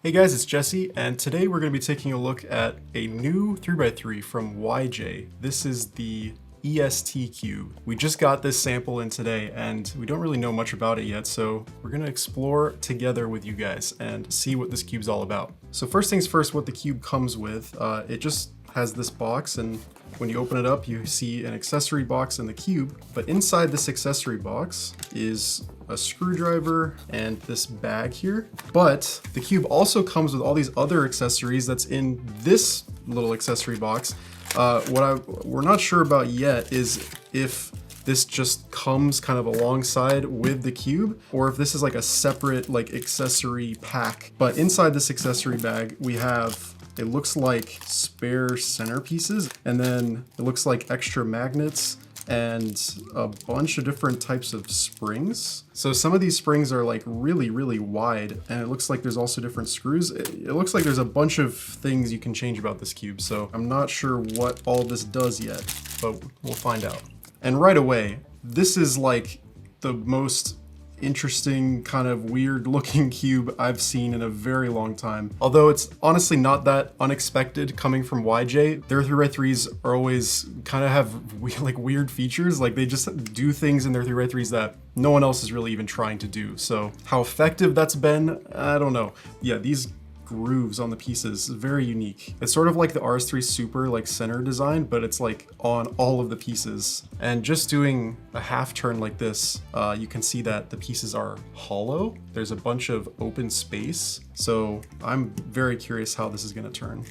Hey guys, it's Jesse, and today we're going to be taking a look at a new 3x3 from YJ. This is the EST cube. We just got this sample in today, and we don't really know much about it yet, so we're going to explore together with you guys and see what this cube's all about. So first things first, what the cube comes with, it just has this box, and when you open it up, you see an accessory box in the cube, but inside this accessory box is a screwdriver and this bag here. But the cube also comes with all these other accessories that's in this little accessory box. We're not sure about yet is if this just comes kind of alongside with the cube, or if this is like a separate like accessory pack. But inside this accessory bag, we have, it looks like spare centerpieces, and then it looks like extra magnets and a bunch of different types of springs. So some of these springs are like really wide, and it looks like there's also different screws. It looks like there's a bunch of things you can change about this cube, so I'm not sure what all this does yet, but we'll find out. And right away, this is like the most interesting, kind of weird looking cube I've seen in a very long time. Although it's honestly not that unexpected coming from YJ. Their 3x3s are always kind of have like weird features. Like they just do things in their 3x3s that no one else is really even trying to do. So how effective that's been, I don't know. Yeah, these grooves on the pieces is very unique. It's sort of like the RS3 Super like center design, but it's like on all of the pieces. And just doing a half turn like this, you can see that the pieces are hollow. There's a bunch of open space. So I'm very curious how this is gonna turn.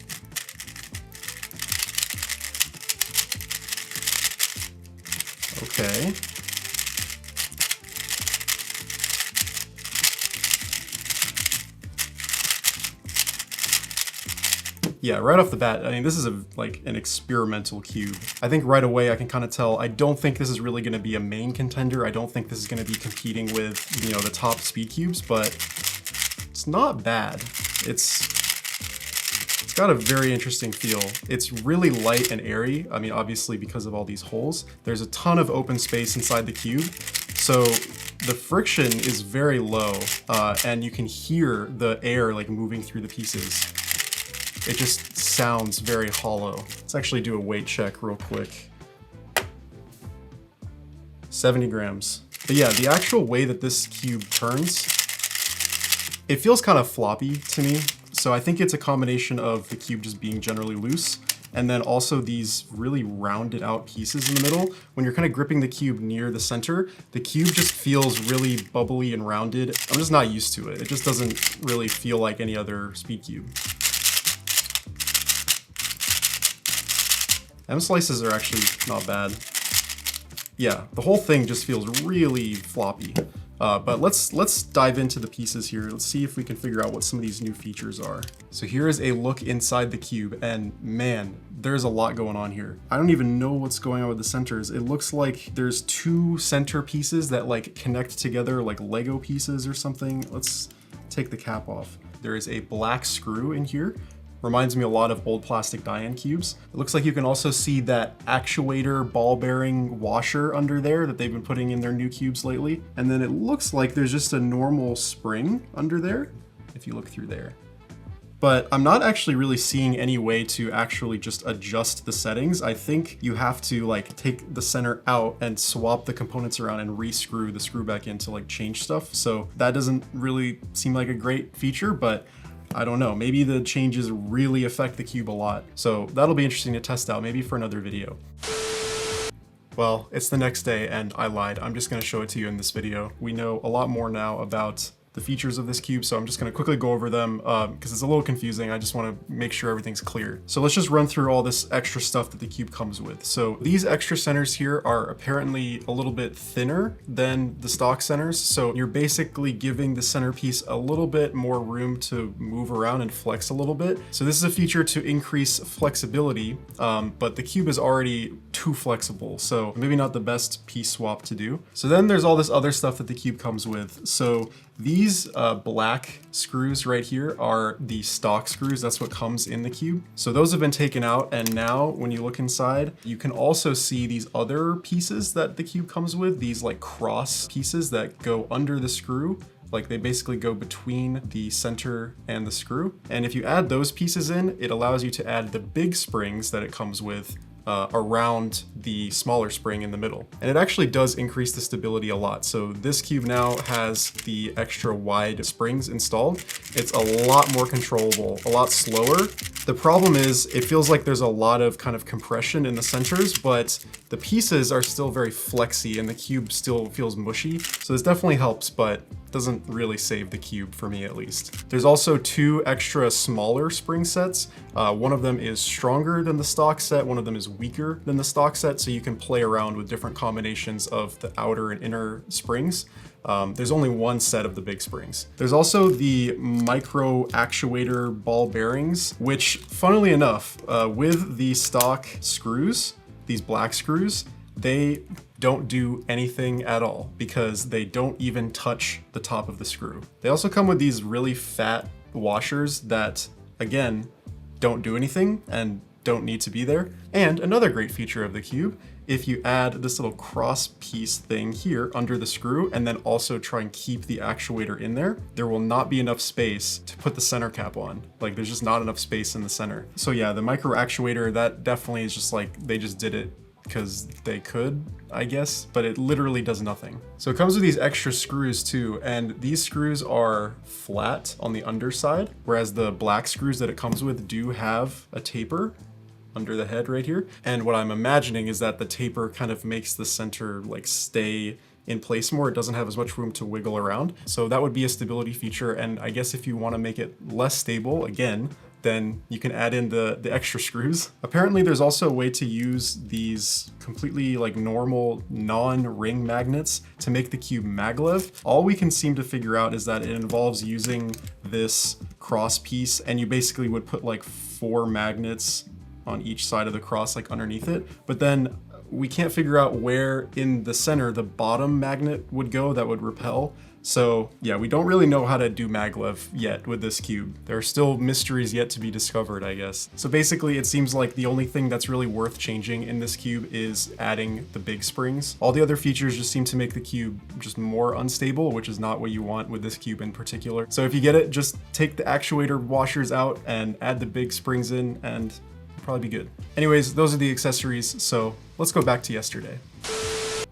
Okay. Yeah, right off the bat, I mean, this is like an experimental cube. I think right away I can kind of tell, I don't think this is really gonna be a main contender. I don't think this is gonna be competing with, you know, the top speed cubes, but it's not bad. It's got a very interesting feel. It's really light and airy. I mean, obviously because of all these holes. There's a ton of open space inside the cube. So the friction is very low, and you can hear the air like moving through the pieces. It just sounds very hollow. Let's actually do a weight check real quick. 70 grams. But yeah, the actual way that this cube turns, it feels kind of floppy to me. So I think it's a combination of the cube just being generally loose, and then also these really rounded out pieces in the middle. When you're kind of gripping the cube near the center, the cube just feels really bubbly and rounded. I'm just not used to it. It just doesn't really feel like any other speed cube. M slices are actually not bad. Yeah, the whole thing just feels really floppy. But let's dive into the pieces here. Let's see if we can figure out what some of these new features are. So here is a look inside the cube, and man, there's a lot going on here. I don't even know what's going on with the centers. It looks like there's two center pieces that like connect together like Lego pieces or something. Let's take the cap off. There is a black screw in here. Reminds me a lot of old plastic Diane cubes. It looks like you can also see that actuator ball bearing washer under there that they've been putting in their new cubes lately. And then it looks like there's just a normal spring under there, if you look through there. But I'm not actually really seeing any way to actually just adjust the settings. I think you have to like take the center out and swap the components around and re-screw the screw back in to like change stuff. So that doesn't really seem like a great feature, but I don't know, maybe the changes really affect the cube a lot. So that'll be interesting to test out, maybe for another video. Well, it's the next day and I lied. I'm just gonna show it to you in this video. We know a lot more now about the features of this cube, so I'm just gonna quickly go over them because it's a little confusing. I just wanna make sure everything's clear. So let's just run through all this extra stuff that the cube comes with. So these extra centers here are apparently a little bit thinner than the stock centers. So you're basically giving the centerpiece a little bit more room to move around and flex a little bit. So this is a feature to increase flexibility, but the cube is already too flexible, so maybe not the best piece swap to do. So then there's all this other stuff that the cube comes with. So these black screws right here are the stock screws. That's what comes in the cube. So those have been taken out, and now when you look inside, you can also see these other pieces that the cube comes with, these like cross pieces that go under the screw. Like they basically go between the center and the screw. And if you add those pieces in, it allows you to add the big springs that it comes with around the smaller spring in the middle. And it actually does increase the stability a lot. So this cube now has the extra wide springs installed. It's a lot more controllable, a lot slower. The problem is it feels like there's a lot of kind of compression in the centers, but the pieces are still very flexy and the cube still feels mushy. So this definitely helps, but doesn't really save the cube for me at least. There's also 2 extra smaller spring sets. One of them is stronger than the stock set, one of them is weaker than the stock set, so you can play around with different combinations of the outer and inner springs. There's only 1 set of the big springs. There's also the micro actuator ball bearings, which funnily enough, with the stock screws, these black screws, they don't do anything at all because they don't even touch the top of the screw. They also come with these really fat washers that, again, don't do anything and don't need to be there. And another great feature of the cube, if you add this little cross piece thing here under the screw and then also try and keep the actuator in there, there will not be enough space to put the center cap on. Like there's just not enough space in the center. So yeah, the micro actuator, that definitely is just like, they just did it because they could, I guess, but it literally does nothing. So it comes with these extra screws too, and these screws are flat on the underside, whereas the black screws that it comes with do have a taper under the head right here. And what I'm imagining is that the taper kind of makes the center like stay in place more. It doesn't have as much room to wiggle around. So that would be a stability feature. And I guess if you want to make it less stable, again, then you can add in the extra screws. Apparently there's also a way to use these completely like normal non-ring magnets to make the cube maglev. All we can seem to figure out is that it involves using this cross piece, and you basically would put like 4 magnets on each side of the cross, like underneath it. But then we can't figure out where in the center the bottom magnet would go that would repel. So yeah, we don't really know how to do maglev yet with this cube. There are still mysteries yet to be discovered, I guess. So basically it seems like the only thing that's really worth changing in this cube is adding the big springs. All the other features just seem to make the cube just more unstable, which is not what you want with this cube in particular. So if you get it, just take the actuator washers out and add the big springs in and it'll probably be good. Anyways, those are the accessories. So let's go back to yesterday.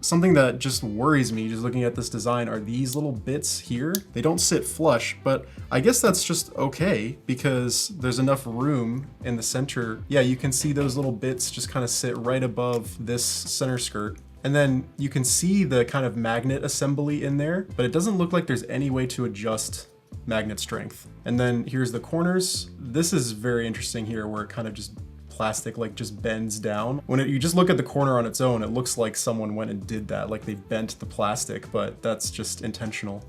Something that just worries me just looking at this design are these little bits here. They don't sit flush, but I guess that's just okay because there's enough room in the center. Yeah, you can see those little bits just kind of sit right above this center skirt. And then you can see the kind of magnet assembly in there, but it doesn't look like there's any way to adjust magnet strength. And then here's the corners. This is very interesting here where it kind of just plastic like just bends down. When you just look at the corner on its own, it looks like someone went and did that, like they bent the plastic, but that's just intentional.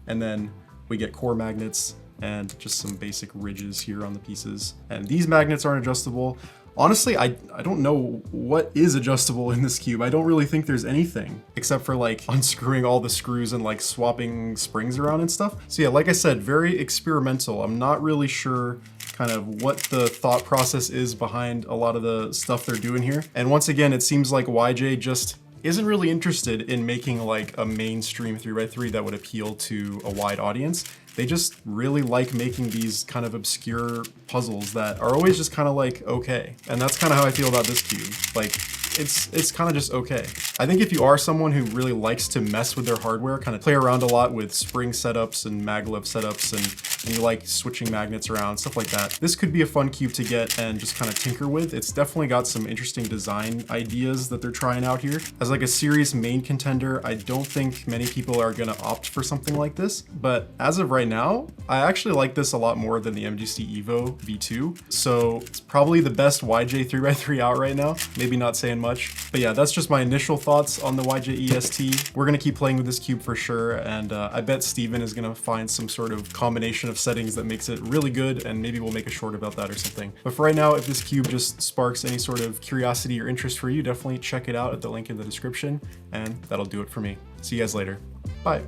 And then we get core magnets and just some basic ridges here on the pieces. And these magnets aren't adjustable. Honestly, I don't know what is adjustable in this cube. I don't really think there's anything except for like unscrewing all the screws and like swapping springs around and stuff. So yeah, like I said, very experimental. I'm not really sure kind of what the thought process is behind a lot of the stuff they're doing here. And once again, it seems like YJ just isn't really interested in making like a mainstream 3x3 that would appeal to a wide audience. They just really like making these kind of obscure puzzles that are always just kind of like okay. And that's kind of how I feel about this cube. Like it's kind of just okay. I think if you are someone who really likes to mess with their hardware, kind of play around a lot with spring setups and maglev setups, and you like switching magnets around, stuff like that, this could be a fun cube to get and just kind of tinker with. It's definitely got some interesting design ideas that they're trying out here. As like a serious main contender, I don't think many people are gonna opt for something like this, but as of right now, I actually like this a lot more than the MGC Evo V2. So it's probably the best YJ 3x3 out right now. Maybe not saying much, but yeah, that's just my initial thoughts on the YJ EST. We're gonna keep playing with this cube for sure, and I bet Steven is gonna find some sort of combination of settings that makes it really good, and maybe we'll make a short about that or something. But for right now, if this cube just sparks any sort of curiosity or interest for you, definitely check it out at the link in the description, and that'll do it for me. See you guys later. Bye.